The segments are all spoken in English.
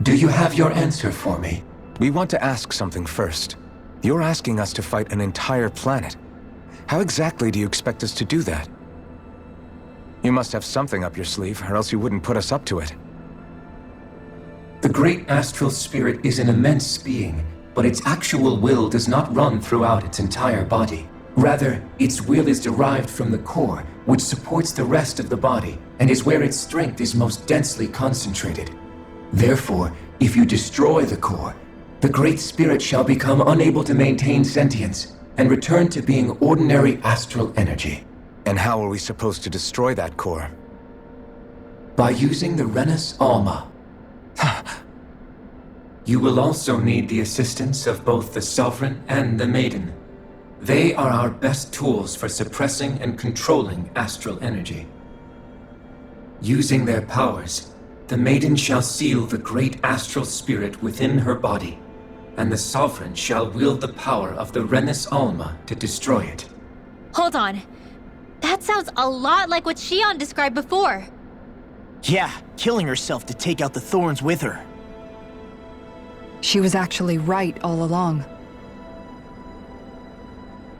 Do you have your answer for me? We want to ask something first. You're asking us to fight an entire planet. How exactly do you expect us to do that? You must have something up your sleeve, or else you wouldn't put us up to it. The great astral spirit is an immense being, but its actual will does not run throughout its entire body. Rather, its will is derived from the core, which supports the rest of the body, and is where its strength is most densely concentrated. Therefore, if you destroy the core, the Great Spirit shall become unable to maintain sentience, and return to being ordinary astral energy. And how are we supposed to destroy that core? By using the Renus Alma. You will also need the assistance of both the Sovereign and the Maiden. They are our best tools for suppressing and controlling astral energy. Using their powers, the Maiden shall seal the great astral spirit within her body, and the Sovereign shall wield the power of the Renus Alma to destroy it. Hold on. That sounds a lot like what Shion described before. Yeah, killing herself to take out the thorns with her. She was actually right all along.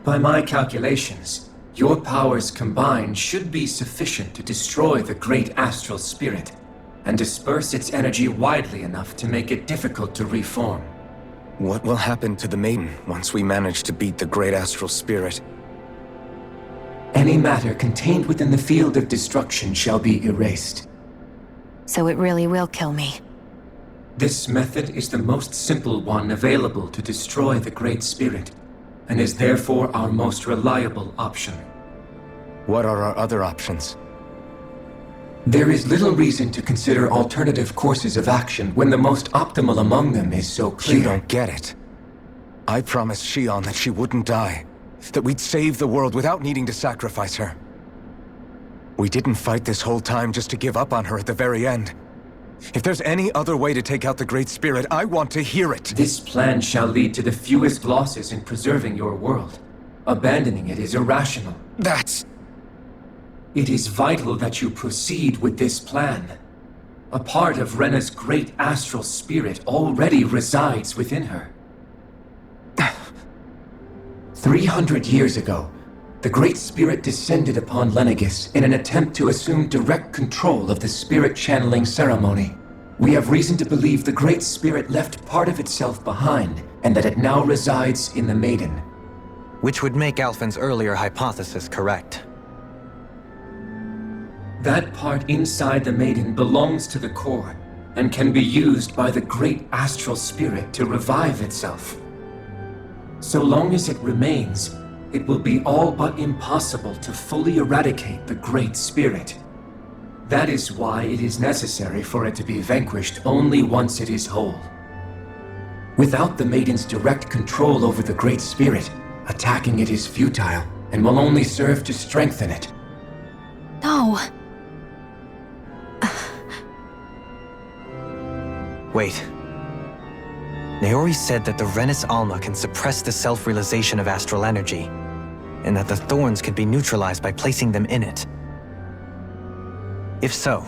By my calculations, your powers combined should be sufficient to destroy the great astral spirit, and disperse its energy widely enough to make it difficult to reform. What will happen to the Maiden once we manage to beat the great astral spirit? Any matter contained within the field of destruction shall be erased. So it really will kill me. This method is the most simple one available to destroy the Great Spirit, and is therefore our most reliable option. What are our other options? There is little reason to consider alternative courses of action when the most optimal among them is so clear. You don't get it. I promised Shion that she wouldn't die, that we'd save the world without needing to sacrifice her. We didn't fight this whole time just to give up on her at the very end. If there's any other way to take out the Great Spirit, I want to hear it. This plan shall lead to the fewest losses in preserving your world. Abandoning it is irrational. It is vital that you proceed with this plan. A part of Rena's great astral spirit already resides within her. 300 years ago, the Great Spirit descended upon Lenegis in an attempt to assume direct control of the spirit channeling ceremony. We have reason to believe the Great Spirit left part of itself behind, and that it now resides in the Maiden. Which would make Alphen's earlier hypothesis correct. That part inside the Maiden belongs to the core, and can be used by the great astral spirit to revive itself. So long as it remains, it will be all but impossible to fully eradicate the Great Spirit. That is why it is necessary for it to be vanquished only once it is whole. Without the Maiden's direct control over the Great Spirit, attacking it is futile, and will only serve to strengthen it. No. Wait. Naori said that the Renus Alma can suppress the self-realization of astral energy, and that the thorns can be neutralized by placing them in it. If so,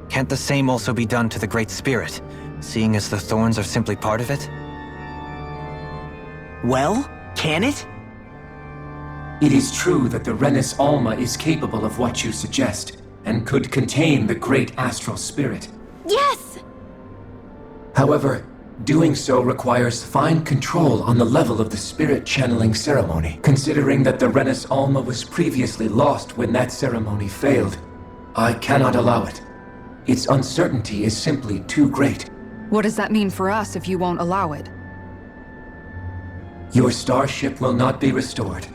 can't the same also be done to the Great Spirit, seeing as the thorns are simply part of it? Well, can it? It is true that the Renus Alma is capable of what you suggest, and could contain the great astral spirit. Yes! However, doing so requires fine control on the level of the spirit channeling ceremony, considering that the Renus Alma was previously lost when that ceremony failed. I cannot allow it. Its uncertainty is simply too great. What does that mean for us if you won't allow it? Your starship will not be restored,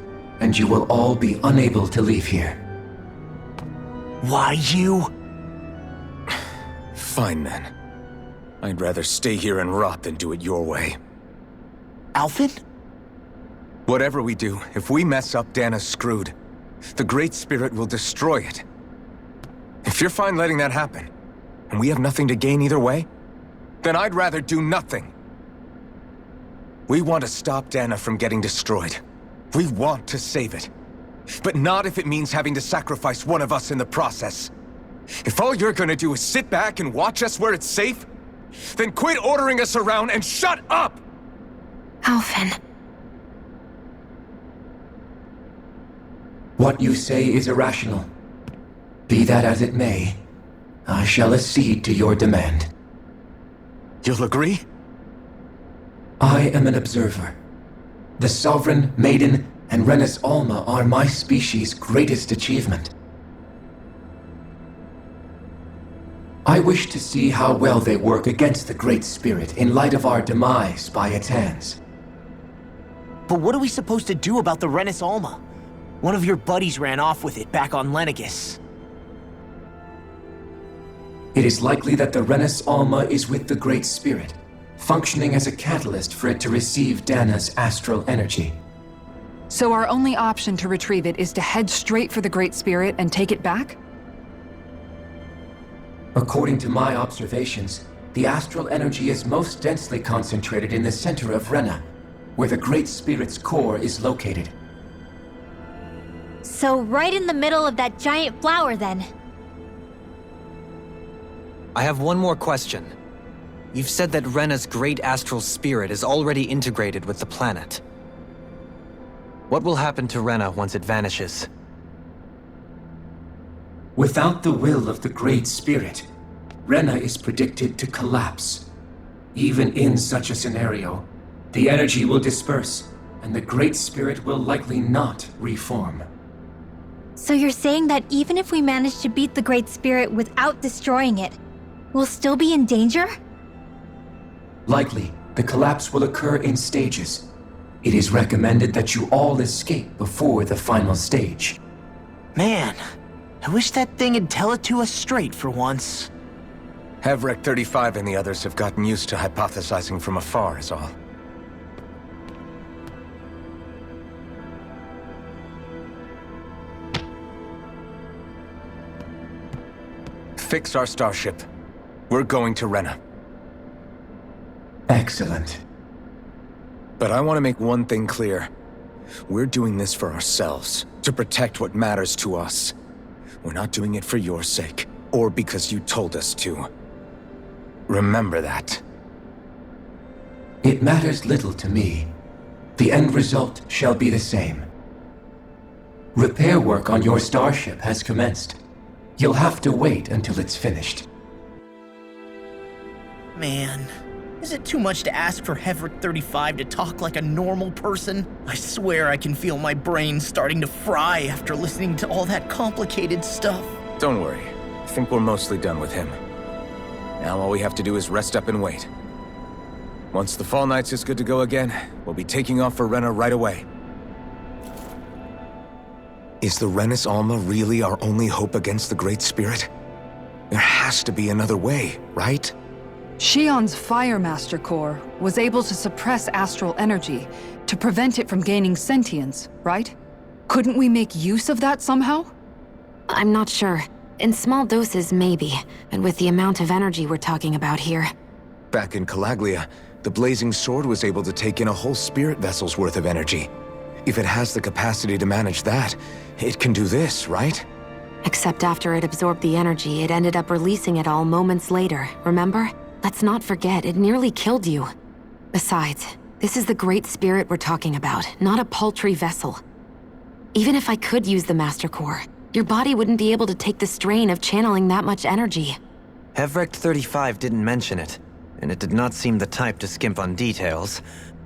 and you will all be unable to leave here. Why you? Fine then. I'd rather stay here and rot than do it your way. Alphen? Whatever we do, if we mess up, Dana's screwed. The Great Spirit will destroy it. If you're fine letting that happen, and we have nothing to gain either way, then I'd rather do nothing. We want to stop Dana from getting destroyed. We want to save it. But not if it means having to sacrifice one of us in the process. If all you're gonna do is sit back and watch us where it's safe, Then quit ordering us around and shut up! Alvin. What you say is irrational. Be that as it may, I shall accede to your demand. You'll agree? I am an observer. The Sovereign, Maiden, and Renis Alma are my species' greatest achievement. I wish to see how well they work against the Great Spirit in light of our demise by its hands. But what are we supposed to do about the Renis Alma? One of your buddies ran off with it back on Lenegis. It is likely that the Renis Alma is with the Great Spirit, functioning as a catalyst for it to receive Dana's astral energy. So our only option to retrieve it is to head straight for the Great Spirit and take it back? According to my observations, the astral energy is most densely concentrated in the center of Rena, where the Great Spirit's core is located. So right in the middle of that giant flower, then. I have one more question. You've said that Rena's great astral spirit is already integrated with the planet. What will happen to Rena once it vanishes? Without the will of the Great Spirit, Rena is predicted to collapse. Even in such a scenario, the energy will disperse, and the Great Spirit will likely not reform. So you're saying that even if we manage to beat the Great Spirit without destroying it, we'll still be in danger? Likely, the collapse will occur in stages. It is recommended that you all escape before the final stage. Man, I wish that thing would tell it to us straight for once. Hevrekt-35 and the others have gotten used to hypothesizing from afar is all. Fix our starship. We're going to Rena. Excellent. But I want to make one thing clear. We're doing this for ourselves, to protect what matters to us. We're not doing it for your sake, or because you told us to. Remember that. It matters little to me. The end result shall be the same. Repair work on your starship has commenced. You'll have to wait until it's finished. Man, is it too much to ask for Hevrekt-35 to talk like a normal person? I swear I can feel my brain starting to fry after listening to all that complicated stuff. Don't worry. I think we're mostly done with him. Now all we have to do is rest up and wait. Once the Fall Knights is good to go again, we'll be taking off for Rena right away. Is the Renis Alma really our only hope against the Great Spirit? There has to be another way, right? Shion's Fire Master Core was able to suppress astral energy to prevent it from gaining sentience, right? Couldn't we make use of that somehow? I'm not sure. In small doses, maybe. And with the amount of energy we're talking about here. Back in Calaglia, the Blazing Sword was able to take in a whole spirit vessel's worth of energy. If it has the capacity to manage that, it can do this, right? Except after it absorbed the energy, it ended up releasing it all moments later, remember? Let's not forget, it nearly killed you. Besides, this is the Great Spirit we're talking about, not a paltry vessel. Even if I could use the Master Core, your body wouldn't be able to take the strain of channeling that much energy. Hevrekt-35 didn't mention it, and it did not seem the type to skimp on details,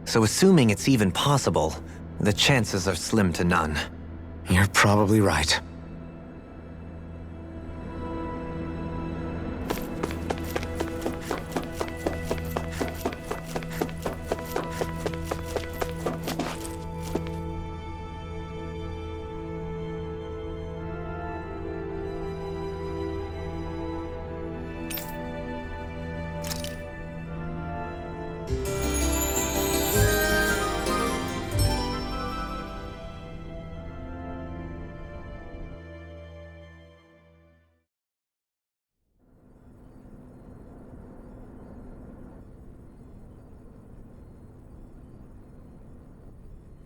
so assuming it's even possible, the chances are slim to none. You're probably right.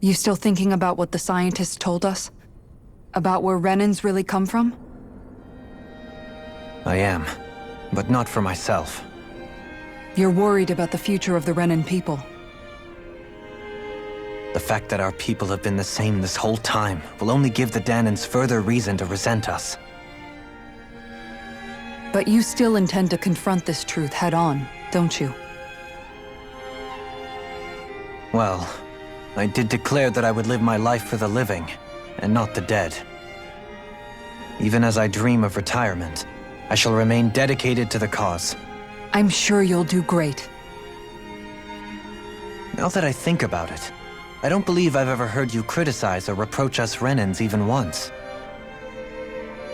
You still thinking about what the scientists told us? About where Renans really come from? I am, but not for myself. You're worried about the future of the Renan people. The fact that our people have been the same this whole time will only give the Danans further reason to resent us. But you still intend to confront this truth head-on, don't you? Well, I did declare that I would live my life for the living, and not the dead. Even as I dream of retirement, I shall remain dedicated to the cause. I'm sure you'll do great. Now that I think about it, I don't believe I've ever heard you criticize or reproach us Renans even once.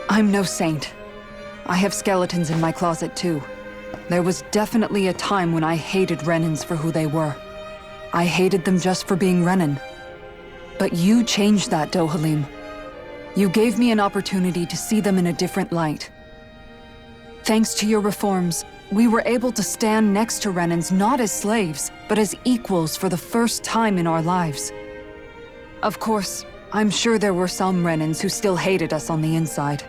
I'm no saint. I have skeletons in my closet too. There was definitely a time when I hated Renans for who they were. I hated them just for being Renan. But you changed that, Dohalim. You gave me an opportunity to see them in a different light. Thanks to your reforms, we were able to stand next to Renans not as slaves, but as equals for the first time in our lives. Of course, I'm sure there were some Renans who still hated us on the inside.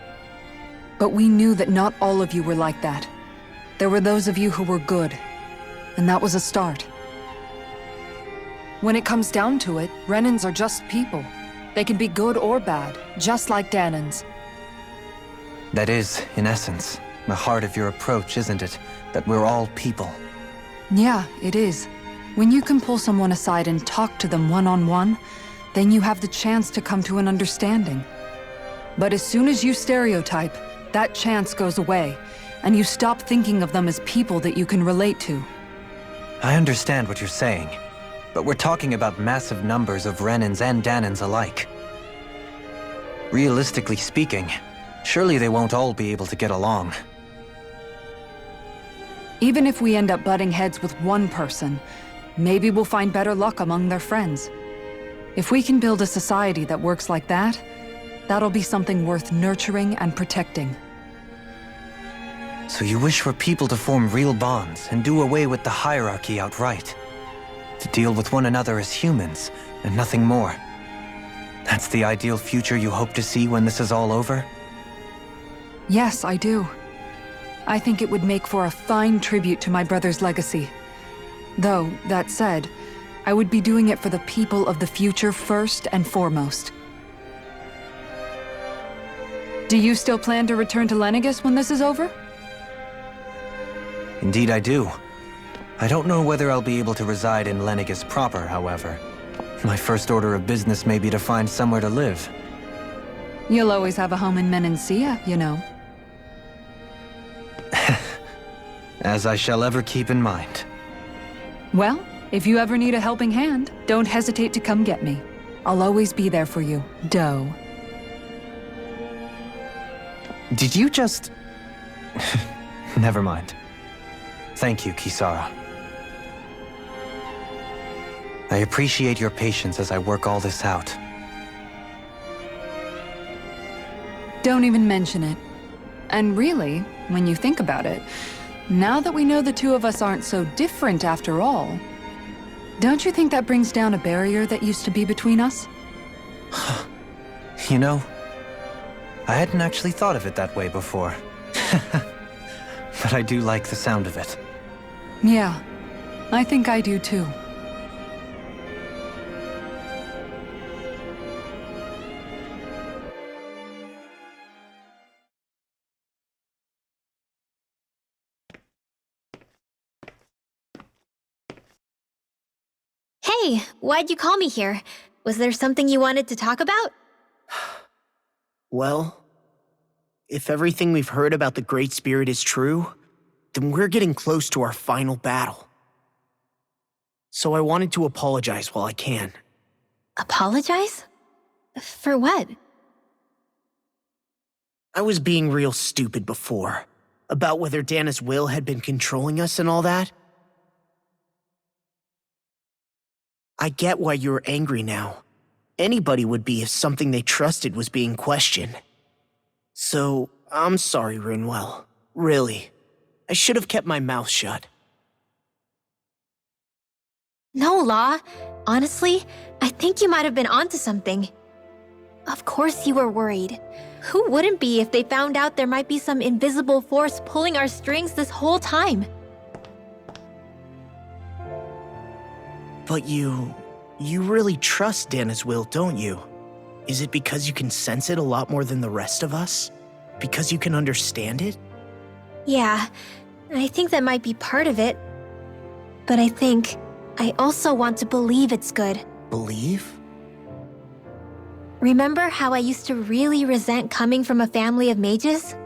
But we knew that not all of you were like that. There were those of you who were good, and that was a start. When it comes down to it, Renans are just people. They can be good or bad, just like Danans. That is, in essence, the heart of your approach, isn't it? That we're all people. Yeah, it is. When you can pull someone aside and talk to them one-on-one, then you have the chance to come to an understanding. But as soon as you stereotype, that chance goes away, and you stop thinking of them as people that you can relate to. I understand what you're saying, but we're talking about massive numbers of Renans and Danans alike. Realistically speaking, surely they won't all be able to get along. Even if we end up butting heads with one person, maybe we'll find better luck among their friends. If we can build a society that works like that, that'll be something worth nurturing and protecting. So you wish for people to form real bonds and do away with the hierarchy outright? To deal with one another as humans, and nothing more? That's the ideal future you hope to see when this is all over? Yes, I do. I think it would make for a fine tribute to my brother's legacy. Though, that said, I would be doing it for the people of the future first and foremost. Do you still plan to return to Lenegis when this is over? Indeed I do. I don't know whether I'll be able to reside in Lenegis proper, however. My first order of business may be to find somewhere to live. You'll always have a home in Menancia, you know. As I shall ever keep in mind. Well, if you ever need a helping hand, don't hesitate to come get me. I'll always be there for you, Doe. Did you just... Never mind. Thank you, Kisara. I appreciate your patience as I work all this out. Don't even mention it. And really, when you think about it, now that we know the two of us aren't so different after all, don't you think that brings down a barrier that used to be between us? You know, I hadn't actually thought of it that way before. But I do like the sound of it. Yeah, I think I do too. Hey, why'd you call me here? Was there something you wanted to talk about? Well, if everything we've heard about the Great Spirit is true, then we're getting close to our final battle. So I wanted to apologize while I can. Apologize? For what? I was being real stupid before, about whether Dana's will had been controlling us and all that. I get why you're angry now. Anybody would be if something they trusted was being questioned. So, I'm sorry, Rinwell. Really. I should have kept my mouth shut. No, Law. Honestly, I think you might have been onto something. Of course you were worried. Who wouldn't be if they found out there might be some invisible force pulling our strings this whole time? But you really trust Dana's will, don't you? Is it because you can sense it a lot more than the rest of us? Because you can understand it? Yeah, I think that might be part of it. But I also want to believe it's good. Believe? Remember how I used to really resent coming from a family of mages?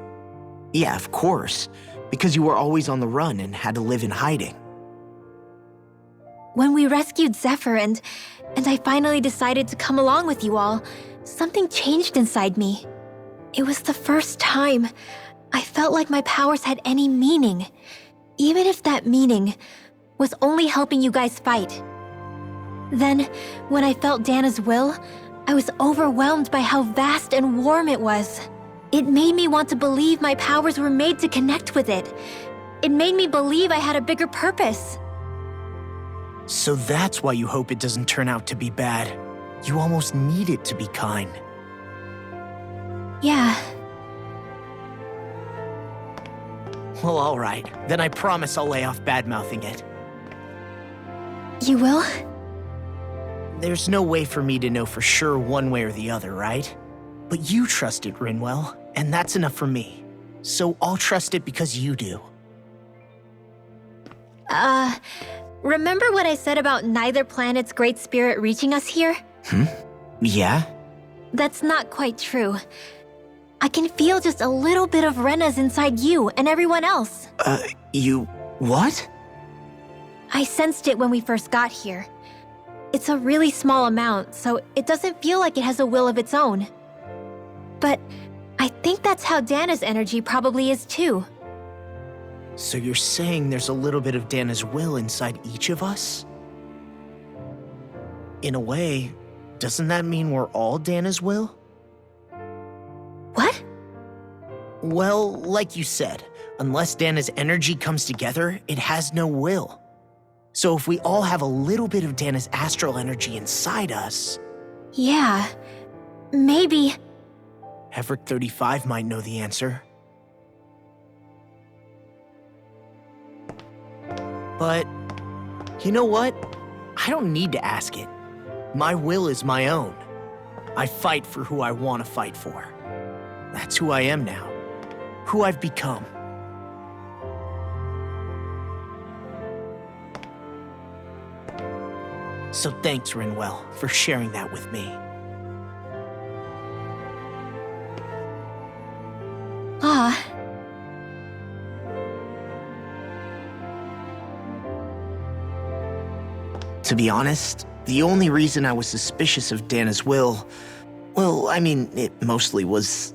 Yeah, of course. Because you were always on the run and had to live in hiding. When we rescued Zephyr and I finally decided to come along with you all, something changed inside me. It was the first time I felt like my powers had any meaning, even if that meaning was only helping you guys fight. Then, when I felt Dana's will, I was overwhelmed by how vast and warm it was. It made me want to believe my powers were made to connect with it. It made me believe I had a bigger purpose. So that's why you hope it doesn't turn out to be bad. You almost need it to be kind. Yeah. Well, alright. Then I promise I'll lay off bad-mouthing it. You will? There's no way for me to know for sure one way or the other, right? But you trust it, Rinwell, and that's enough for me. So I'll trust it because you do. Remember what I said about neither planet's great spirit reaching us here? Yeah? That's not quite true. I can feel just a little bit of Rena's inside you and everyone else. What? I sensed it when we first got here. It's a really small amount, so it doesn't feel like it has a will of its own. But I think that's how Dana's energy probably is too. So you're saying there's a little bit of Dana's will inside each of us? In a way, doesn't that mean we're all Dana's will? What? Well, like you said, unless Dana's energy comes together, it has no will. So if we all have a little bit of Dana's astral energy inside us... Yeah, maybe... Hevrekt-35 might know the answer. But, you know what? I don't need to ask it. My will is my own. I fight for who I want to fight for. That's who I am now. Who I've become. So thanks, Rinwell, for sharing that with me. Ah. To be honest, the only reason I was suspicious of Dana's will, well, I mean, it mostly was...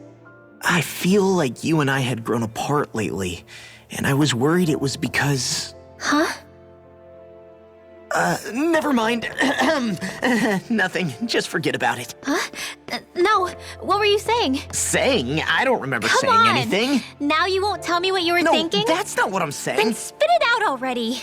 I feel like you and I had grown apart lately, and I was worried it was because... Huh? Never mind. Nothing. Just forget about it. Huh? No, what were you saying? Saying? I don't remember Come saying on. anything. Now you won't tell me what you were No, thinking? that's not what I'm saying. Then spit it out already.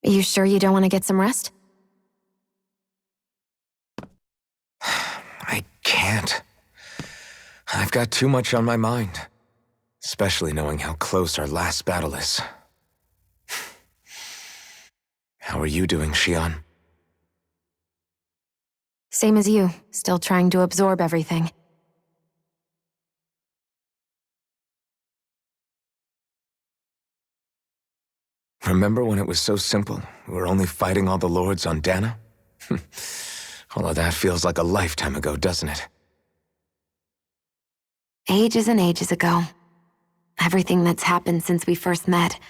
Are you sure you don't want to get some rest? I can't. I've got too much on my mind. Especially knowing how close our last battle is. How are you doing, Xion? Same as you, still trying to absorb everything. Remember when it was so simple? We were only fighting all the lords on Dana? All of that feels like a lifetime ago, doesn't it? Ages and ages ago. Everything that's happened since we first met.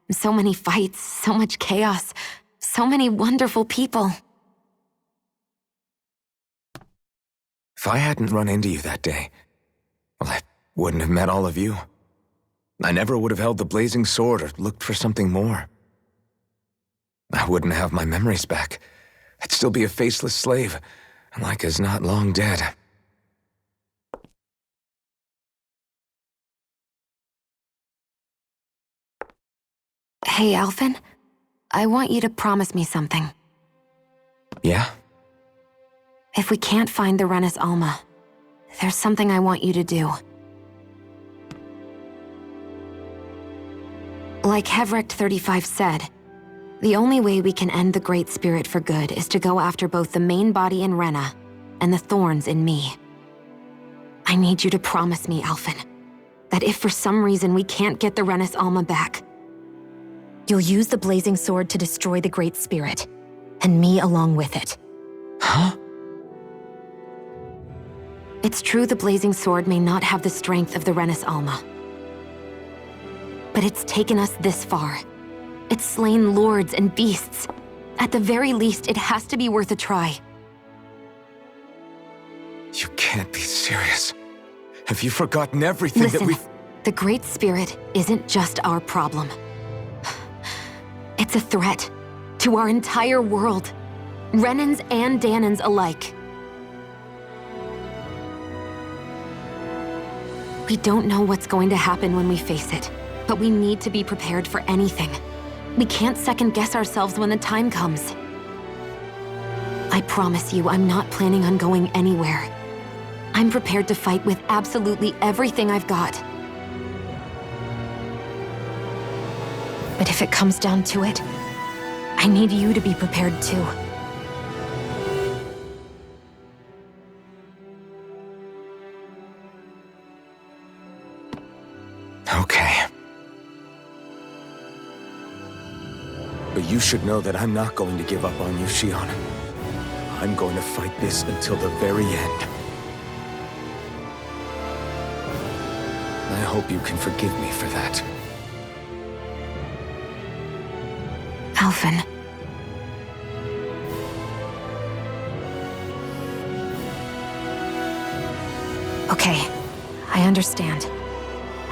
So many fights, so much chaos, so many wonderful people. If I hadn't run into you that day, well, I wouldn't have met all of you. I never would have held the blazing sword or looked for something more. I wouldn't have my memories back. I'd still be a faceless slave, like as not long dead. Hey, Alphen. I want you to promise me something. Yeah? If we can't find the Renis Alma, there's something I want you to do. Like Hevrekt-35 said, the only way we can end the Great Spirit for good is to go after both the main body in Rena and the thorns in me. I need you to promise me, Alphen, that if for some reason we can't get the Renis Alma back, you'll use the Blazing Sword to destroy the Great Spirit, and me along with it. Huh? It's true the Blazing Sword may not have the strength of the Renis Alma, but it's taken us this far. It's slain lords and beasts. At the very least, it has to be worth a try. You can't be serious. Have you forgotten everything Listen, that we've... the Great Spirit isn't just our problem. It's a threat to our entire world, Renans and Danans alike. We don't know what's going to happen when we face it, but we need to be prepared for anything. We can't second-guess ourselves when the time comes. I promise you, I'm not planning on going anywhere. I'm prepared to fight with absolutely everything I've got. But if it comes down to it, I need you to be prepared too. Okay. But you should know that I'm not going to give up on you, Shion. I'm going to fight this until the very end. I hope you can forgive me for that. Alphen. Okay, I understand.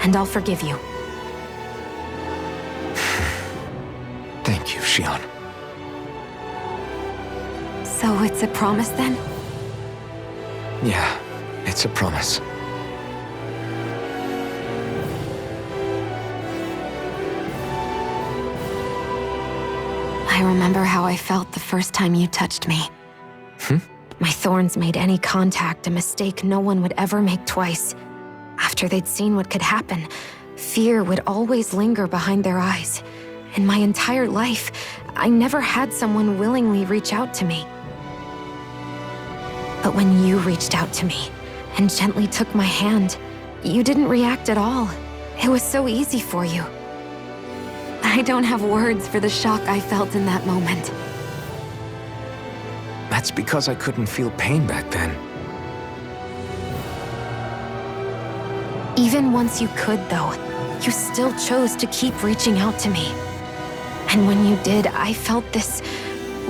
And I'll forgive you. Thank you, Shion. So it's a promise then? Yeah, it's a promise. I remember how I felt the first time you touched me. My thorns made any contact a mistake no one would ever make twice. After they'd seen what could happen, fear would always linger behind their eyes. In my entire life, I never had someone willingly reach out to me. But when you reached out to me and gently took my hand, you didn't react at all. It was so easy for you. I don't have words for the shock I felt in that moment. That's because I couldn't feel pain back then. Even once you could, though, you still chose to keep reaching out to me. And when you did, I felt this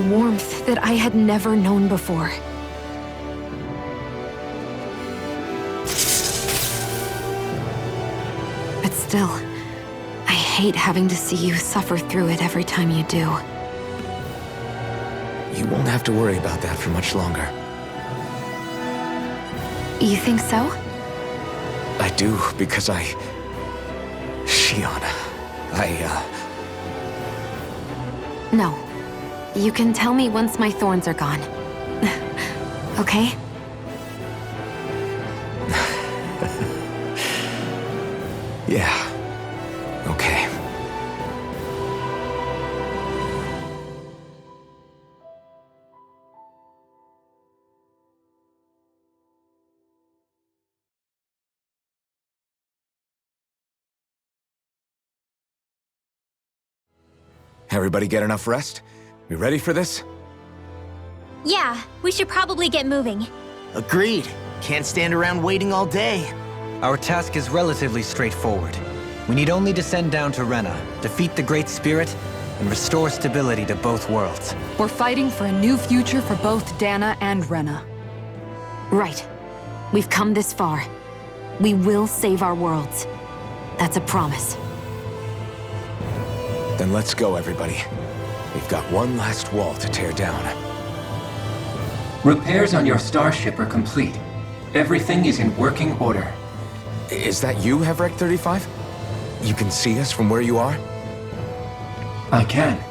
warmth that I had never known before. But still, I hate having to see you suffer through it every time you do. You won't have to worry about that for much longer. You think so? I do, because Shion, No. You can tell me once my thorns are gone. Okay? Yeah. Okay. Everybody get enough rest? We ready for this? Yeah, we should probably get moving. Agreed. Can't stand around waiting all day. Our task is relatively straightforward. We need only descend down to Rena, defeat the Great Spirit, and restore stability to both worlds. We're fighting for a new future for both Dana and Rena. Right. We've come this far. We will save our worlds. That's a promise. Then let's go, everybody. We've got one last wall to tear down. Repairs on your starship are complete. Everything is in working order. Is that you, Hevrekt-35? You can see us from where you are? I can.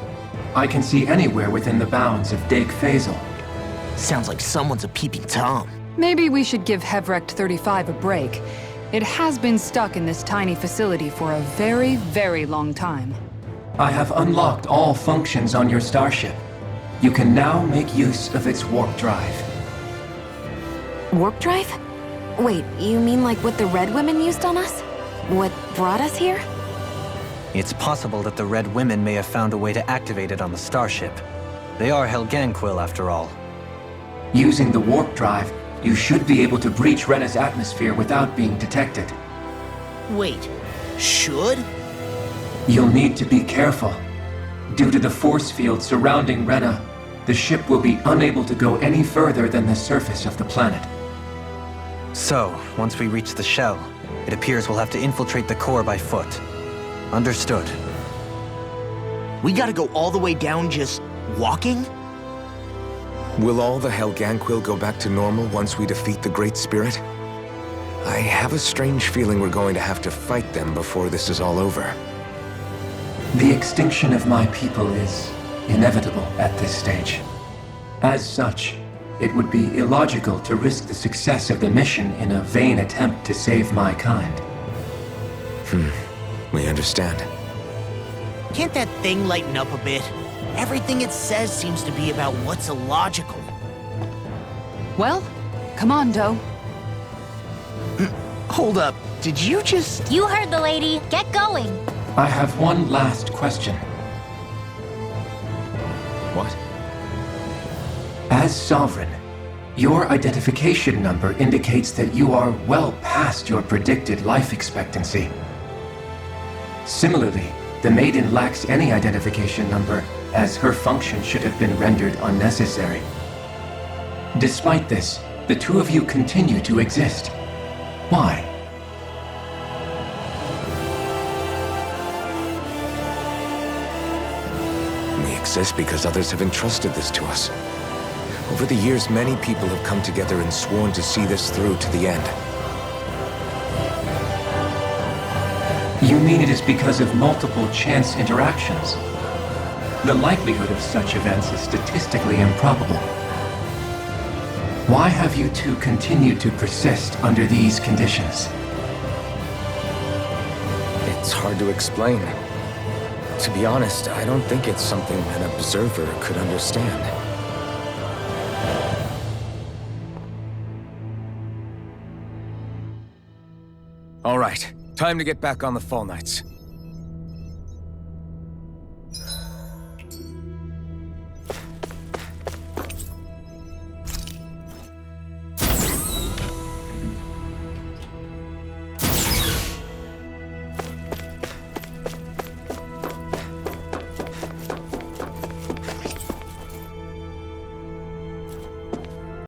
I can see anywhere within the bounds of Hevrekt-35's. Sounds like someone's a peeping Tom. Maybe we should give Hevrekt-35 a break. It has been stuck in this tiny facility for a very, very long time. I have unlocked all functions on your starship. You can now make use of its warp drive. Warp drive? Wait, you mean like what the Red Women used on us? What brought us here? It's possible that the Red Women may have found a way to activate it on the starship. They are Helganquil, after all. Using the warp drive, you should be able to breach Rena's atmosphere without being detected. Wait, should? You'll need to be careful. Due to the force field surrounding Rena, the ship will be unable to go any further than the surface of the planet. So, once we reach the shell, it appears we'll have to infiltrate the core by foot. Understood. We gotta go all the way down just walking? Will all the Helganquil go back to normal once we defeat the Great Spirit? I have a strange feeling we're going to have to fight them before this is all over. The extinction of my people is inevitable at this stage. As such, it would be illogical to risk the success of the mission in a vain attempt to save my kind. We understand. Can't that thing lighten up a bit? Everything it says seems to be about what's illogical. Well, come on, Doe. Hold up, did you just... You heard the lady. Get going. I have one last question. What? As Sovereign, your identification number indicates that you are well past your predicted life expectancy. Similarly, the Maiden lacks any identification number, as her function should have been rendered unnecessary. Despite this, the two of you continue to exist. Why? We exist because others have entrusted this to us. Over the years, many people have come together and sworn to see this through to the end. You mean it is because of multiple chance interactions? The likelihood of such events is statistically improbable. Why have you two continued to persist under these conditions? It's hard to explain. To be honest, I don't think it's something an observer could understand. All right, time to get back on the Fall Knights.